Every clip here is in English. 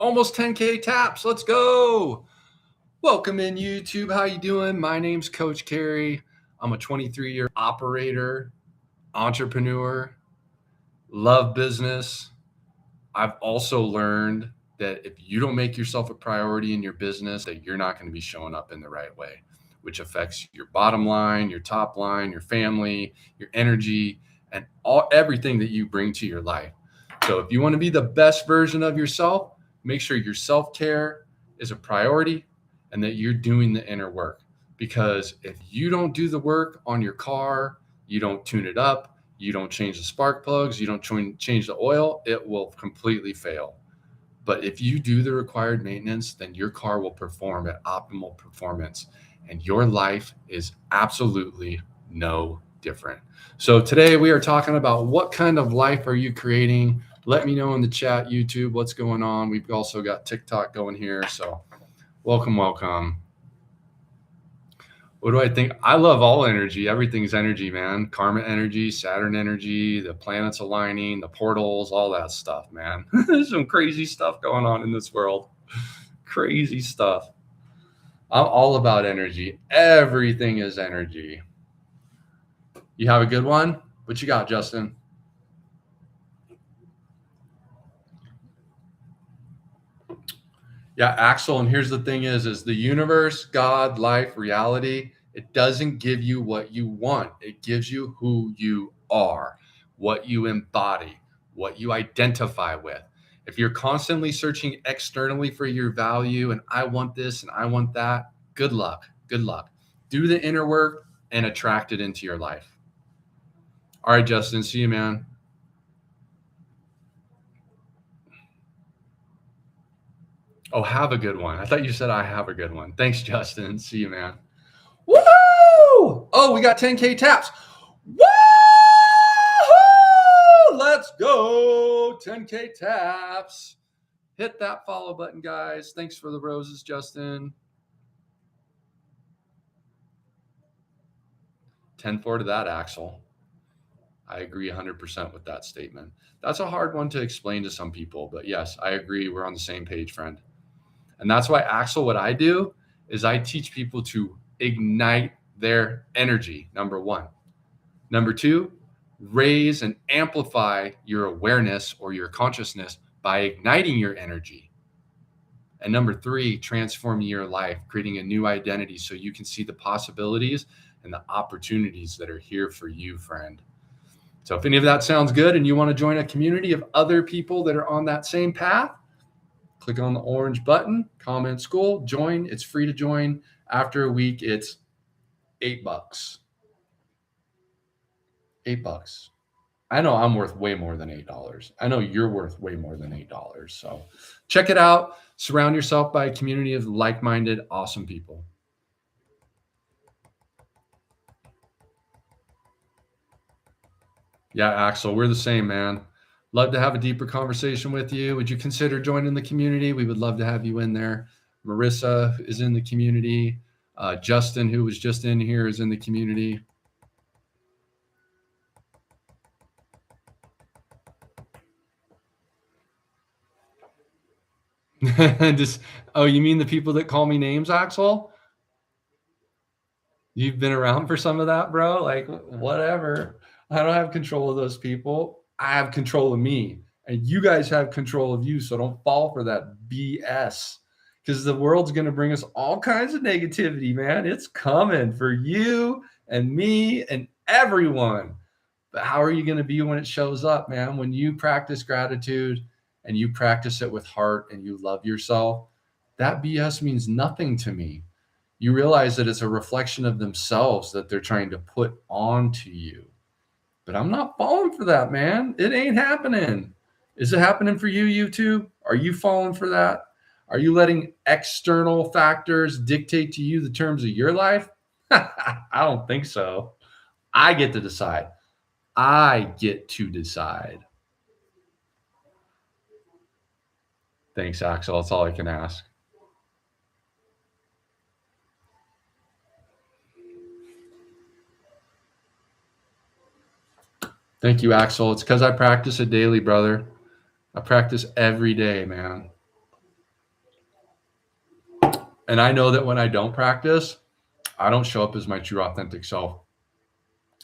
Almost 10K taps. Let's go. Welcome in YouTube. How you doing? My name's Coach Cary. I'm a 23-year operator, entrepreneur, love business. I've also learned that if you don't make yourself a priority in your business, that you're not going to be showing up in the right way, which affects your bottom line, your top line, your family, your energy, and everything that you bring to your life. So if you want to be the best version of yourself, make sure your self-care is a priority and that you're doing the inner work. Because if you don't do the work on your car, you don't tune it up, you don't change the spark plugs, you don't change the oil, it will completely fail. But if you do the required maintenance, then your car will perform at optimal performance and your life is absolutely no different. So today we are talking about what kind of life are you creating? Let me know in the chat, YouTube, what's going on. We've also got TikTok going here. So welcome. What do I think? I love all energy. Everything's energy, man. Karma energy, Saturn energy, the planets aligning, the portals, all that stuff, man. There's some crazy stuff going on in this world. Crazy stuff. I'm all about energy. Everything is energy. You have a good one? What you got, Justin? Yeah, Axel, and here's the thing is the universe, God, life, reality, it doesn't give you what you want. It gives you who you are, what you embody, what you identify with. If you're constantly searching externally for your value and I want this and I want that, good luck. Good luck. Do the inner work and attract it into your life. All right, Justin, see you, man. Oh, have a good one. I thought you said I have a good one. Thanks, Justin. See you, man. Woo! Oh, we got 10K taps. Woo! Let's go. 10K taps. Hit that follow button, guys. Thanks for the roses, Justin. 10-4 to that, Axel. I agree 100% with that statement. That's a hard one to explain to some people, but yes, I agree. We're on the same page, friend. And that's why, Axel, what I do is I teach people to ignite their energy, number one. Number two, raise and amplify your awareness or your consciousness by igniting your energy. And number three, transforming your life, creating a new identity so you can see the possibilities and the opportunities that are here for you, friend. So if any of that sounds good and you want to join a community of other people that are on that same path, click on the orange button, comment school, join. It's free to join. After a week, it's $8. $8. I know I'm worth way more than $8. I know you're worth way more than $8. So check it out. Surround yourself by a community of like-minded, awesome people. Yeah, Axel, we're the same, man. Love to have a deeper conversation with you. Would you consider joining the community? We would love to have you in there. Marissa is in the community. Justin, who was just in here, is in the community. Oh, you mean the people that call me names, Axel? You've been around for some of that, bro? Like, whatever. I don't have control of those people. I have control of me. And you guys have control of you. So don't fall for that BS. Because the world's going to bring us all kinds of negativity, man. It's coming for you and me and everyone. But how are you going to be when it shows up, man? When you practice gratitude and you practice it with heart and you love yourself, that BS means nothing to me. You realize that it's a reflection of themselves that they're trying to put onto you. But I'm not falling for that, man. It ain't happening. Is it happening for you, YouTube? Are you falling for that? Are you letting external factors dictate to you the terms of your life? I don't think so. I get to decide. I get to decide. Thanks, Axel. That's all I can ask. Thank you, Axel. It's because I practice it daily, brother. I practice every day, man. And I know that when I don't practice, I don't show up as my true authentic self.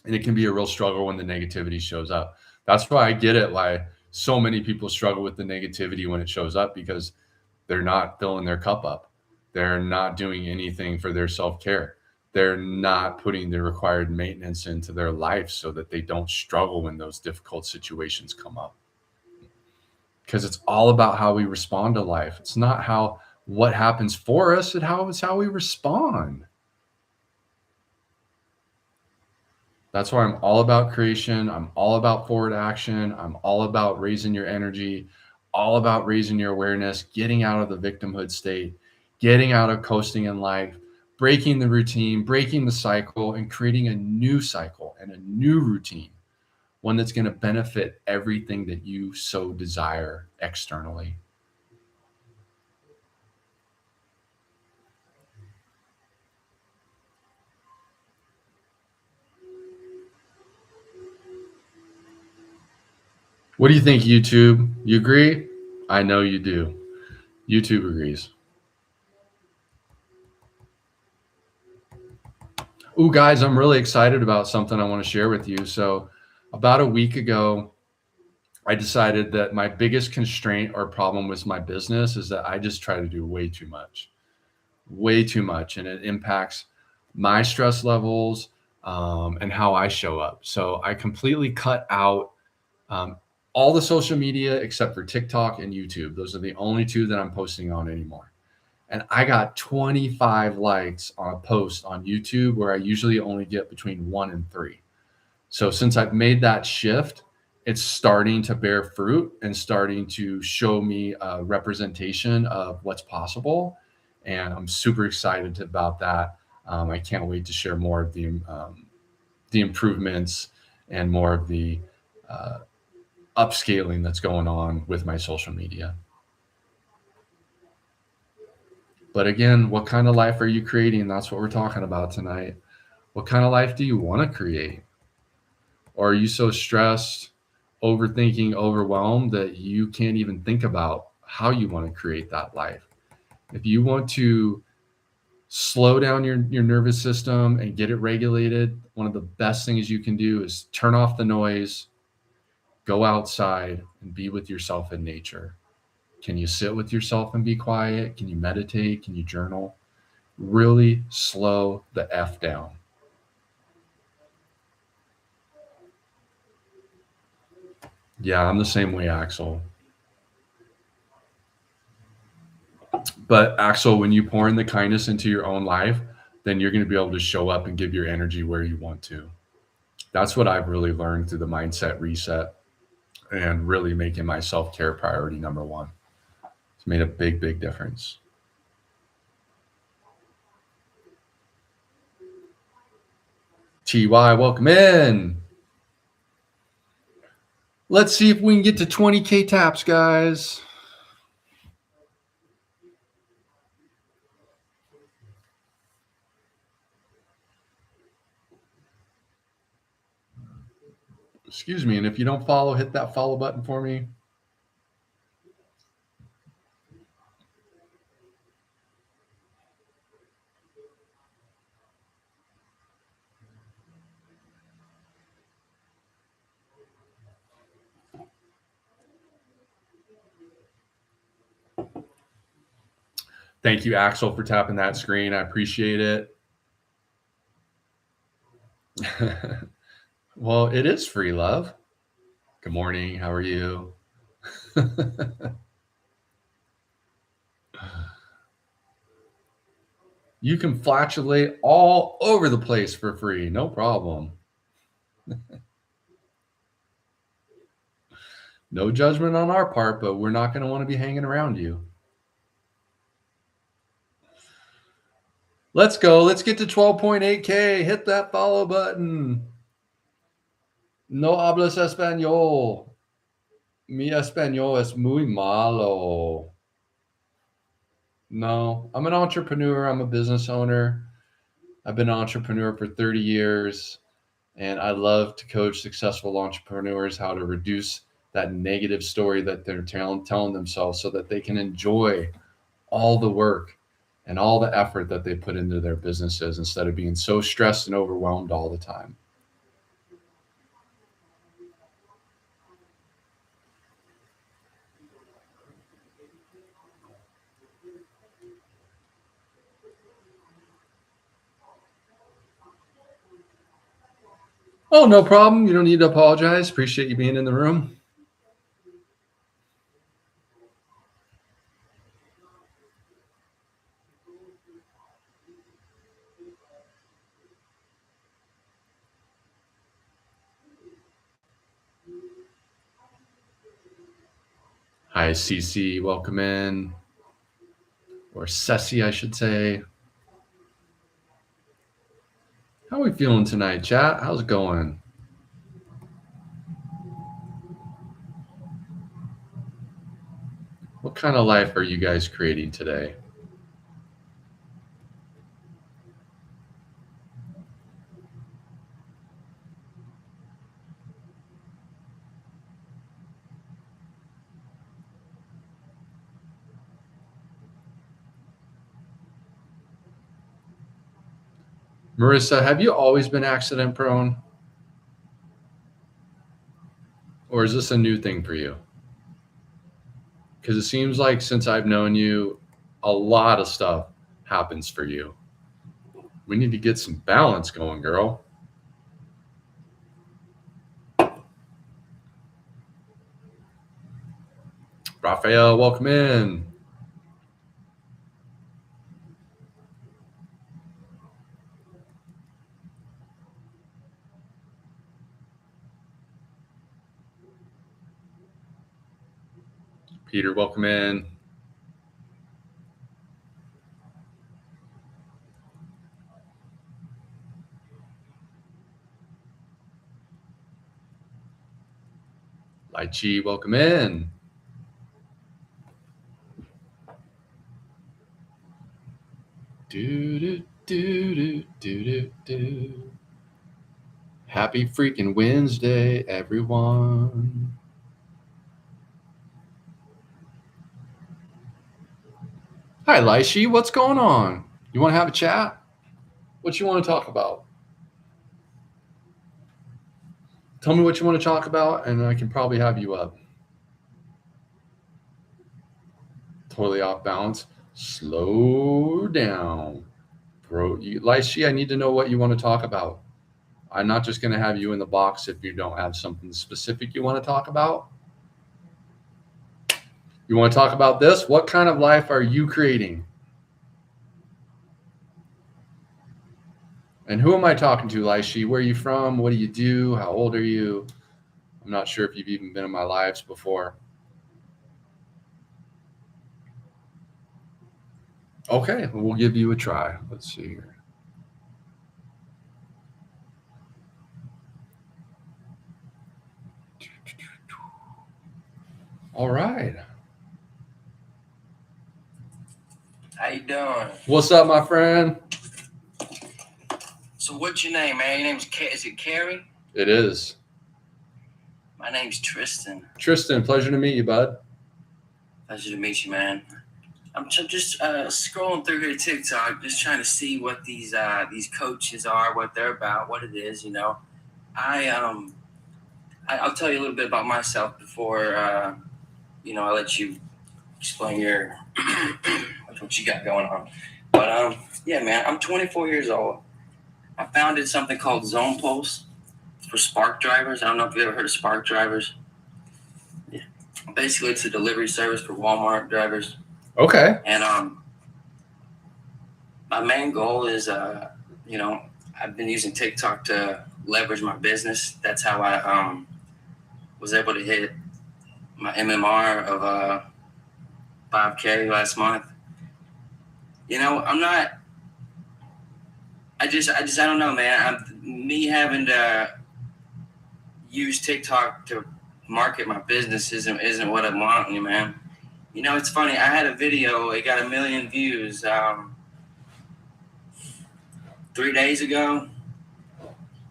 And it can be a real struggle when the negativity shows up. That's why I get it why so many people struggle with the negativity when it shows up, because they're not filling their cup up. They're not doing anything for their self-care. They're not putting the required maintenance into their life so that they don't struggle when those difficult situations come up. Because it's all about how we respond to life. It's not how what happens for us, it's how we respond. That's why I'm all about creation. I'm all about forward action. I'm all about raising your energy, all about raising your awareness, getting out of the victimhood state, getting out of coasting in life, breaking the routine, breaking the cycle, and creating a new cycle and a new routine, one that's going to benefit everything that you so desire externally. What do you think, YouTube? You agree? I know you do. YouTube agrees. Ooh, guys, I'm really excited about something I want to share with you. So, about a week ago, I decided that my biggest constraint or problem with my business is that I just try to do way too much, and it impacts my stress levels and how I show up. So, I completely cut out um, all the social media except for TikTok and YouTube. Those are the only two that I'm posting on anymore. And I got 25 likes on a post on YouTube where I usually only get between 1 and 3. So since I've made that shift, it's starting to bear fruit and starting to show me a representation of what's possible. And I'm super excited about that. I can't wait to share more of the improvements and more of the uh, upscaling that's going on with my social media. But again, what kind of life are you creating? That's what we're talking about tonight. What kind of life do you want to create? Or are you so stressed, overthinking, overwhelmed that you can't even think about how you want to create that life? If you want to slow down your nervous system and get it regulated, one of the best things you can do is turn off the noise, go outside, and be with yourself in nature. Can you sit with yourself and be quiet? Can you meditate? Can you journal? Really slow the F down. Yeah, I'm the same way, Axel. But Axel, when you pour in the kindness into your own life, then you're going to be able to show up and give your energy where you want to. That's what I've really learned through the mindset reset and really making my self care priority number one. It's made a big, big difference. TY, welcome in. Let's see if we can get to 20K taps, guys. Excuse me. And if you don't follow, hit that follow button for me. Thank you, Axel, for tapping that screen. I appreciate it. Well, it is free, love. Good morning. How are you? You can flatulate all over the place for free. No problem. No judgment on our part, but we're not going to want to be hanging around you. Let's go. Let's get to 12.8K. Hit that follow button. No hablas español. Mi español es muy malo. No, I'm an entrepreneur. I'm a business owner. I've been an entrepreneur for 30 years, and I love to coach successful entrepreneurs how to reduce that negative story that they're telling themselves so that they can enjoy all the work and all the effort that they put into their businesses instead of being so stressed and overwhelmed all the time. Oh, no problem. You don't need to apologize. Appreciate you being in the room. Hi, Cece. Welcome in. Or Ceci, I should say. How are we feeling tonight, chat? How's it going? What kind of life are you guys creating today? Marissa, have you always been accident prone? Or is this a new thing for you? Because it seems like since I've known you, a lot of stuff happens for you. We need to get some balance going, girl. Raphael, welcome in. Peter, welcome in. Lai Chi, welcome in. Do, do, do, do, do, do, do. Happy freaking Wednesday, everyone. Hi, Laishi. What's going on? You want to have a chat? What you want to talk about? Tell me what you want to talk about, and I can probably have you up. Totally off balance. Slow down. Bro, Laishi, I need to know what you want to talk about. I'm not just going to have you in the box if you don't have something specific you want to talk about. You want to talk about this? What kind of life are you creating? And who am I talking to, Laishi? Where are you from? What do you do? How old are you? I'm not sure if you've even been in my lives before. Okay, we'll give you a try. Let's see here. All right. How you doing? What's up, my friend? So what's your name, man? Your name's is it Cary? It is. My name's Tristan. Tristan, pleasure to meet you, bud. Pleasure to meet you, man. I'm just scrolling through here TikTok, just trying to see what these coaches are, what they're about, what it is. You know, I'll tell you a little bit about myself before I let you explain your what you got going on. But yeah, man, I'm 24 years old. I founded something called Zone Pulse for Spark drivers. I don't know if you've ever heard of Spark drivers. Yeah. Basically, it's a delivery service for Walmart drivers. Okay. And my main goal is, I've been using TikTok to leverage my business. That's how I was able to hit my MMR of 5K last month. You know, I don't know, man. Me having to use TikTok to market my business isn't what I want, man. You know, it's funny. I had a video. It got 1 million views 3 days ago.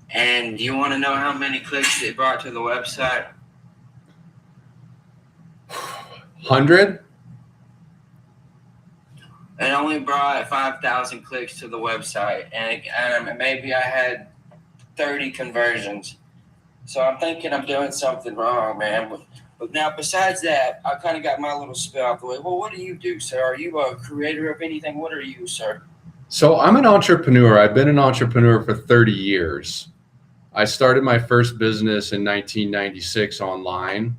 And you want to know how many clicks it brought to the website? 100? It only brought 5,000 clicks to the website, and maybe I had 30 conversions. So I'm thinking I'm doing something wrong, man. But now, besides that, I kind of got my little spill out the way. Well, what do you do, sir? Are you a creator of anything? What are you, sir? So I'm an entrepreneur. I've been an entrepreneur for 30 years. I started my first business in 1996 online.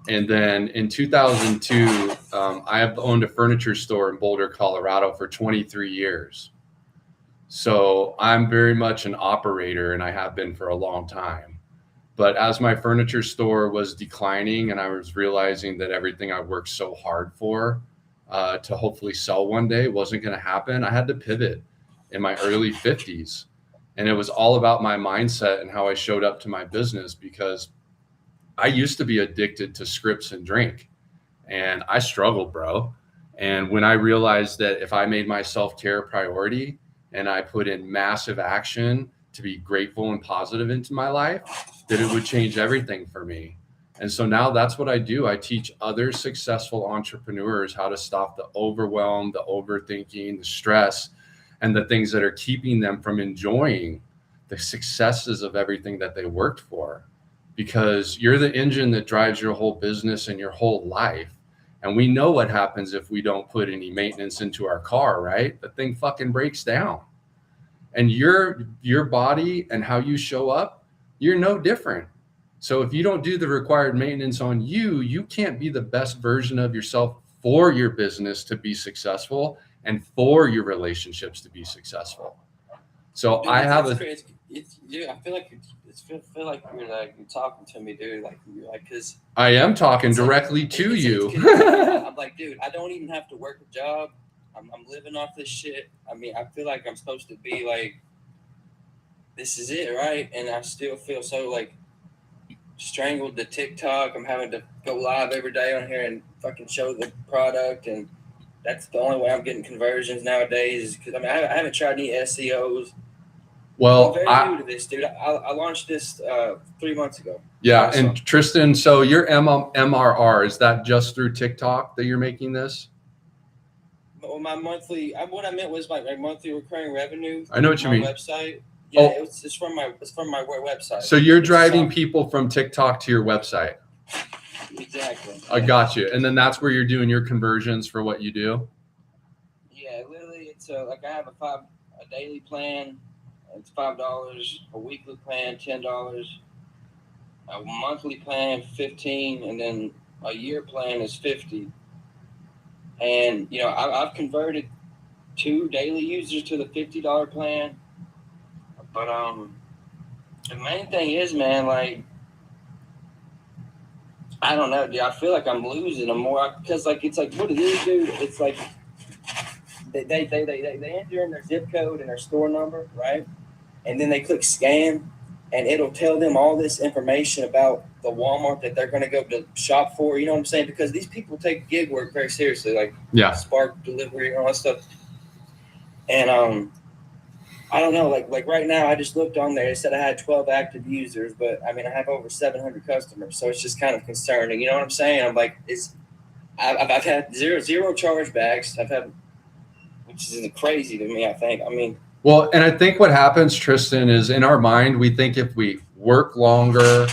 And then in 2002, I have owned a furniture store in Boulder, Colorado for 23 years. So I'm very much an operator, and I have been for a long time. But as my furniture store was declining and I was realizing that everything I worked so hard for to hopefully sell one day wasn't going to happen, I had to pivot in my early 50s. And it was all about my mindset and how I showed up to my business, because I used to be addicted to scripts and drink, and I struggled, bro. And when I realized that if I made my self care a priority and I put in massive action to be grateful and positive into my life, that it would change everything for me. And so now that's what I do. I teach other successful entrepreneurs how to stop the overwhelm, the overthinking, the stress, and the things that are keeping them from enjoying the successes of everything that they worked for. Because you're the engine that drives your whole business and your whole life. And we know what happens if we don't put any maintenance into our car, right? The thing fucking breaks down. And your body and how you show up, you're no different. So if you don't do the required maintenance on you, you can't be the best version of yourself for your business to be successful and for your relationships to be successful. So Dude, I have a dude, I feel like you're talking to me, dude. Cause I am talking it's like, directly to you. I'm like, dude, I don't even have to work a job. I'm living off this shit. I mean, I feel like I'm supposed to be like, this is it, right? And I still feel so like strangled to TikTok. I'm having to go live every day on here and fucking show the product, and that's the only way I'm getting conversions nowadays. Because I mean, I haven't tried any SEOs. Well, I'm very new to this, dude. I launched this 3 months ago. Yeah, and Tristan, so your MRR, is that just through TikTok that you're making this? Well, my monthly, what I meant was my monthly recurring revenue. I know what you mean. Website. Yeah, it's from my website. So you're driving people from TikTok to your website. Exactly. I got you. And then that's where you're doing your conversions for what you do. Yeah, literally, it's like I have a daily plan. It's $5. A weekly plan, $10. A monthly plan, $15, and then a year plan is $50. And you know, I've converted 2 daily users to the $50 plan. But the main thing is, man, like, I don't know, dude. I feel like I'm losing them more because, like, it's like, what do they do? It's like they enter in their zip code and their store number, right? And then they click scan, and it'll tell them all this information about the Walmart that they're going to go to shop for. You know what I'm saying? Because these people take gig work very seriously, like Spark delivery and all that stuff. And I don't know, like right now, I just looked on there. It said I had 12 active users, but I mean, I have over 700 customers, so it's just kind of concerning. You know what I'm saying? I'm like, I've had zero chargebacks. Which is crazy to me. I think. I mean. Well, and I think what happens, Tristan, is in our mind, we think if we work longer,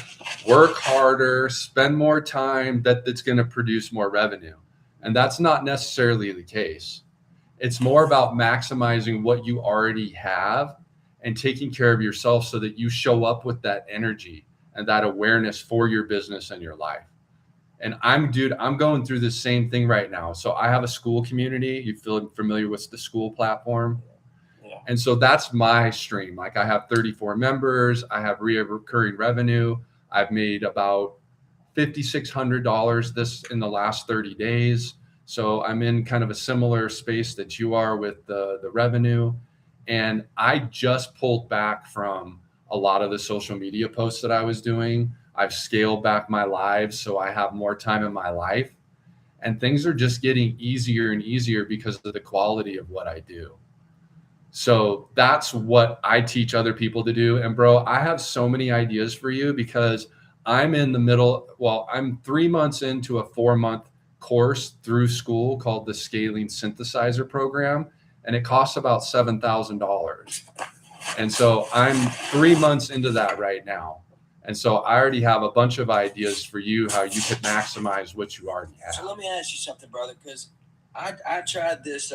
work harder, spend more time, that it's going to produce more revenue. And that's not necessarily the case. It's more about maximizing what you already have and taking care of yourself so that you show up with that energy and that awareness for your business and your life. And I'm going through the same thing right now. So I have a school community. You feel familiar with the school platform? And so that's my stream. Like I have 34 members. I have recurring revenue. I've made about $5,600 this in the last 30 days. So I'm in kind of a similar space that you are with the revenue. And I just pulled back from a lot of the social media posts that I was doing. I've scaled back my lives so I have more time in my life. And things are just getting easier and easier because of the quality of what I do. So that's what I teach other people to do. And bro, I have so many ideas for you because I'm in the middle. Well, I'm 3 months into a 4-month course through school called the Scaling Synthesizer Program, and it costs about $7,000. And so I'm 3 months into that right now. And so I already have a bunch of ideas for you how you could maximize what you already have. So let me ask you something, brother, because I tried this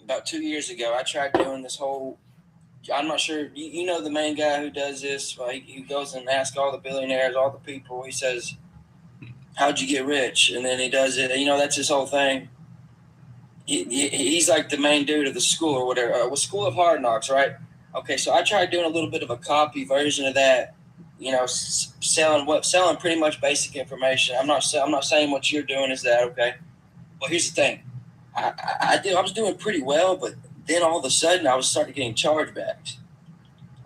about 2 years ago. I tried doing this whole. I'm not sure. You know the main guy who does this. He goes and asks all the billionaires, all the people. He says, "How'd you get rich?" And then he does it. You know, that's his whole thing. He's like the main dude of the school or whatever. School of Hard Knocks, right? Okay, so I tried doing a little bit of a copy version of that. You know, selling pretty much basic information. I'm not saying what you're doing is that, okay? Well, here's the thing. I was doing pretty well, but then all of a sudden I was starting getting chargebacks,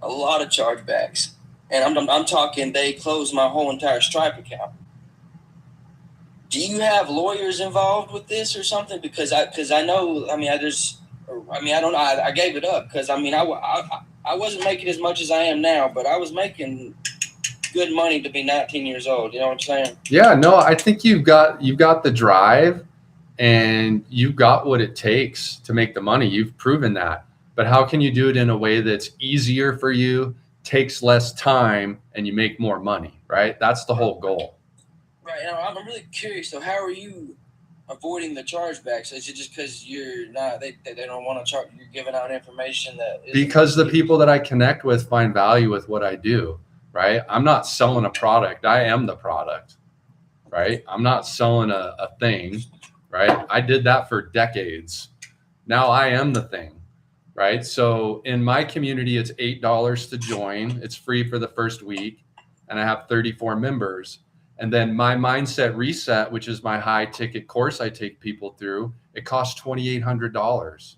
a lot of chargebacks, and I'm talking they closed my whole entire Stripe account. Do you have lawyers involved with this or something? Because I know, I don't know. I gave it up because I wasn't making as much as I am now, but I was making good money to be 19 years old. You know what I'm saying? Yeah, no, I think you've got the drive and you've got what it takes to make the money. You've proven that. But how can you do it in a way that's easier for you, takes less time, and you make more money, right? That's the whole goal. Right. And I'm really curious. So how are you avoiding the chargebacks? Is it just because you're not, they don't want to charge, you're giving out information that isn't because the people that I connect with find value with what I do, right? I'm not selling a product. I am the product, right? I'm not selling a thing, right? I did that for decades. Now I am the thing, right? So in my community, it's $8 to join. It's free for the first week. And I have 34 members. And then my Mindset Reset, which is my high ticket course I take people through, it costs $2,800.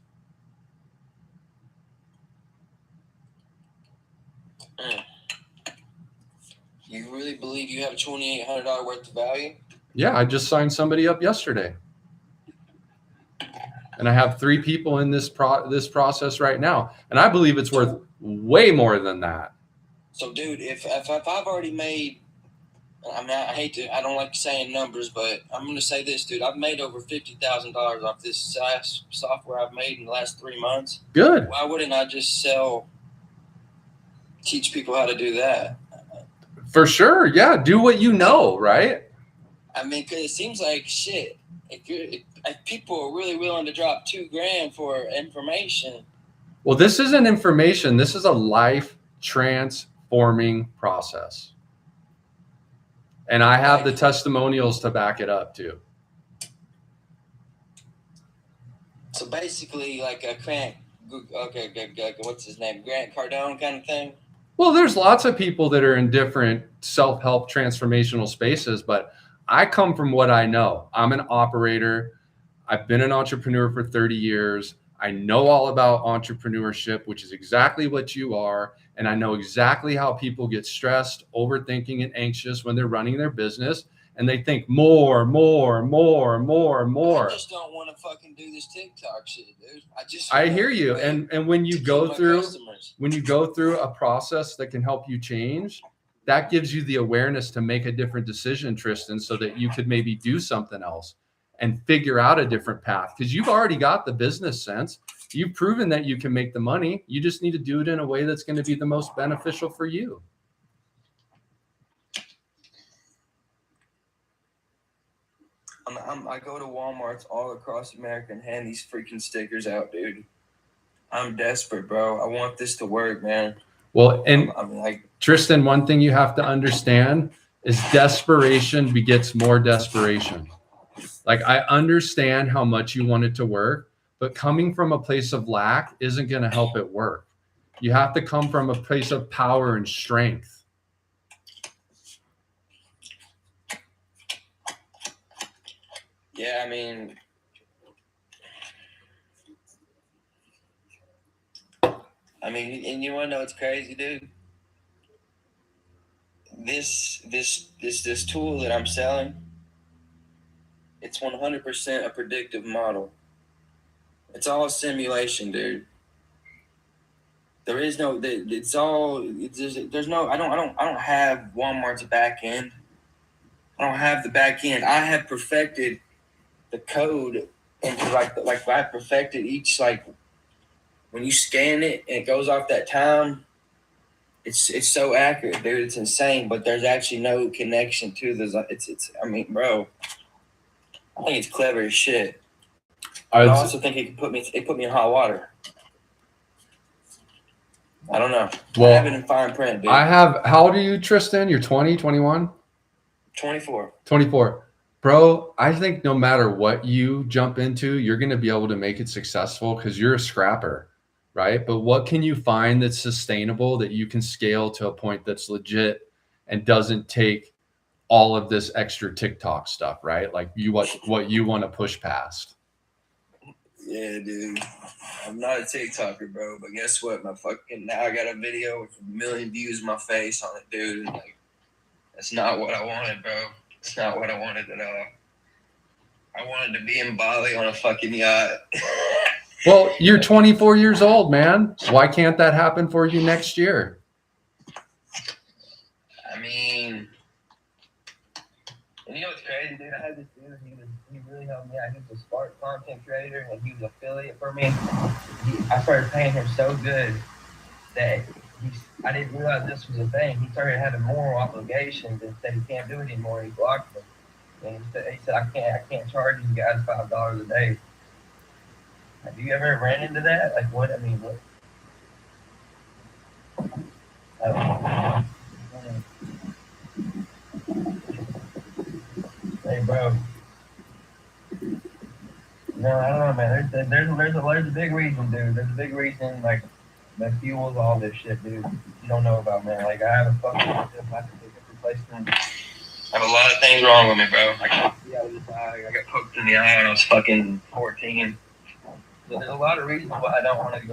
You really believe you have $2,800 worth of value? Yeah, I just signed somebody up yesterday. And I have 3 people in this process right now. And I believe it's worth way more than that. So, dude, if I've already made, I don't like saying numbers, but I'm going to say this, dude. I've made over $50,000 off this SaaS software I've made in the last 3 months. Good. Why wouldn't I just teach people how to do that? For sure. Yeah. Do what you know, right? I mean, because it seems like shit. If people are really willing to drop $2,000 for information. Well, this isn't information. This is a life transforming process. And I have the testimonials to back it up too. So basically like a what's his name? Grant Cardone kind of thing? Well, there's lots of people that are in different self-help transformational spaces, but I come from what I know. I'm an operator. I've been an entrepreneur for 30 years. I know all about entrepreneurship, which is exactly what you are. And I know exactly how people get stressed, overthinking, and anxious when they're running their business. And they think more. I just don't want to fucking do this TikTok shit, dude. I hear you. And when you go through a process that can help you change, that gives you the awareness to make a different decision, Tristan, so that you could maybe do something else and figure out a different path, because you've already got the business sense. You've proven that you can make the money. You just need to do it in a way that's going to be the most beneficial for you. I go to Walmarts all across America and hand these freaking stickers out, dude. I'm desperate, bro. I want this to work, man. Well, and Tristan, one thing you have to understand is desperation begets more desperation. Like, I understand how much you want it to work, but coming from a place of lack isn't going to help it work. You have to come from a place of power and strength. Yeah, I mean, and you want to know what's crazy, dude? This tool that I'm selling, it's 100% a predictive model. It's all a simulation, dude. There is no. There's no. I don't have Walmart's back end. I don't have the back end. I have perfected the code into like I perfected each, like when you scan it and it goes off that time, it's so accurate, dude. It's insane. But there's actually no connection to the. It's. I mean, bro, I think it's clever as shit. I also think it put me in hot water. I don't know. Well, I have it in fine print, dude. I have. How old are you, Tristan? You're 20, 21? 24. 24. Bro, I think no matter what you jump into, you're going to be able to make it successful because you're a scrapper, right? But what can you find that's sustainable that you can scale to a point that's legit and doesn't take all of this extra TikTok stuff, right? Like what you want to push past. Yeah, dude. I'm not a TikToker, bro, but guess what? Now I got a video with 1 million views of my face on it, dude. And like, that's not what I wanted, bro. It's not what I wanted at all. I wanted to be in Bali on a fucking yacht. Well, you're 24 years old, man. Why can't that happen for you next year? I mean, and you know what's crazy, dude? I had this dude. He really helped me out. He was a smart content creator, and he was an affiliate for me. I started paying him so good that I didn't realize this was a thing. He started having moral obligations and said he can't do it anymore. He blocked me. And he said I can't charge you guys $5 a day. Have you ever ran into that? Like what? I mean, what? Hey, bro. No, I don't know, man. There's a big reason, dude. There's a big reason, like, that fuels all this shit, dude. You don't know about, man. Like, I have a fucking replacement. I have a lot of things wrong with me, bro. I can't see out of this eye. I got poked in the eye when I was fucking 14. So there's a lot of reasons why I don't want to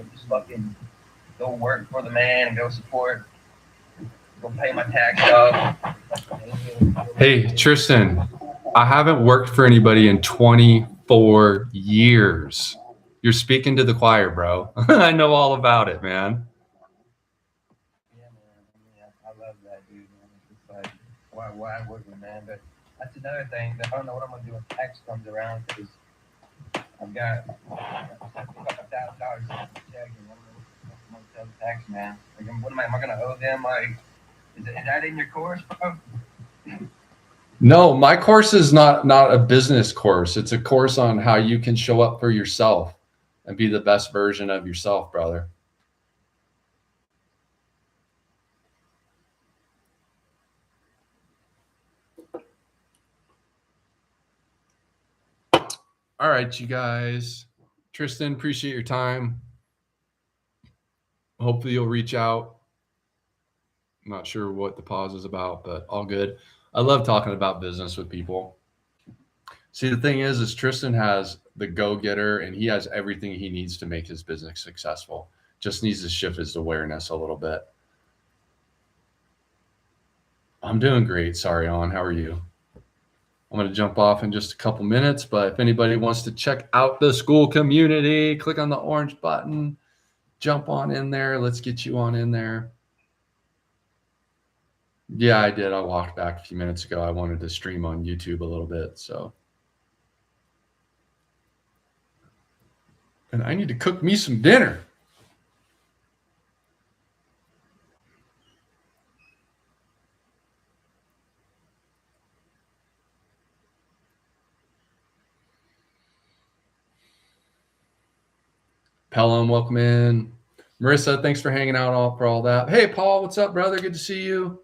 go work for the man and go support, go pay my tax off. Hey, Tristan, I haven't worked for anybody in 24 years. You're speaking to the choir, bro. I know all about it, man. Yeah, man. I love that, dude. Man. It's like, why wouldn't, man? But that's another thing. I don't know what I'm going to do when tax comes around because I've got $1,000 check, and I'm going to tell the tax man. Like, am I going to owe them? Like, is that in your course, bro? No, my course is not a business course. It's a course on how you can show up for yourself and be the best version of yourself, brother. All right, you guys. Tristan, appreciate your time. Hopefully you'll reach out. I'm not sure what the pause is about, but all good. I love talking about business with people. See, the thing is Tristan has the go-getter and he has everything he needs to make his business successful. Just needs to shift his awareness a little bit. I'm doing great. Sorry, On. How are you? I'm going to jump off in just a couple minutes, but if anybody wants to check out the school community, click on the orange button, jump on in there. Let's get you on in there. Yeah, I did. I walked back a few minutes ago. I wanted to stream on YouTube a little bit, so. And I need to cook me some dinner. Pelham, welcome in. Marissa, thanks for hanging out for all that. Hey, Paul, what's up, brother? Good to see you.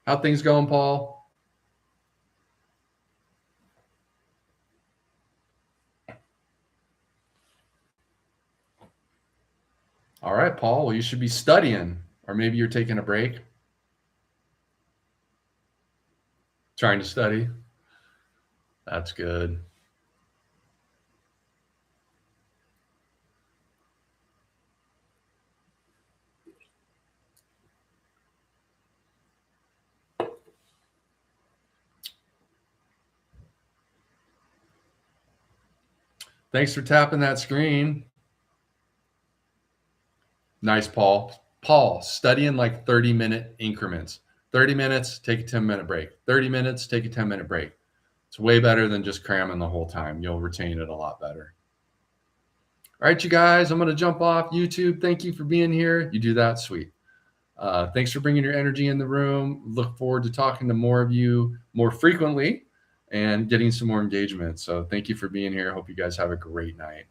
How things going, Paul? All right, Paul. Well, you should be studying, or maybe you're taking a break. Trying to study. That's good. Thanks for tapping that screen. Nice, Paul. Paul, study in like 30-minute increments. 30 minutes, take a 10-minute break. 30 minutes, take a 10-minute break. It's way better than just cramming the whole time. You'll retain it a lot better. All right, you guys, I'm going to jump off YouTube. Thank you for being here. You do that, sweet. Thanks for bringing your energy in the room. Look forward to talking to more of you more frequently and getting some more engagement. So thank you for being here. Hope you guys have a great night.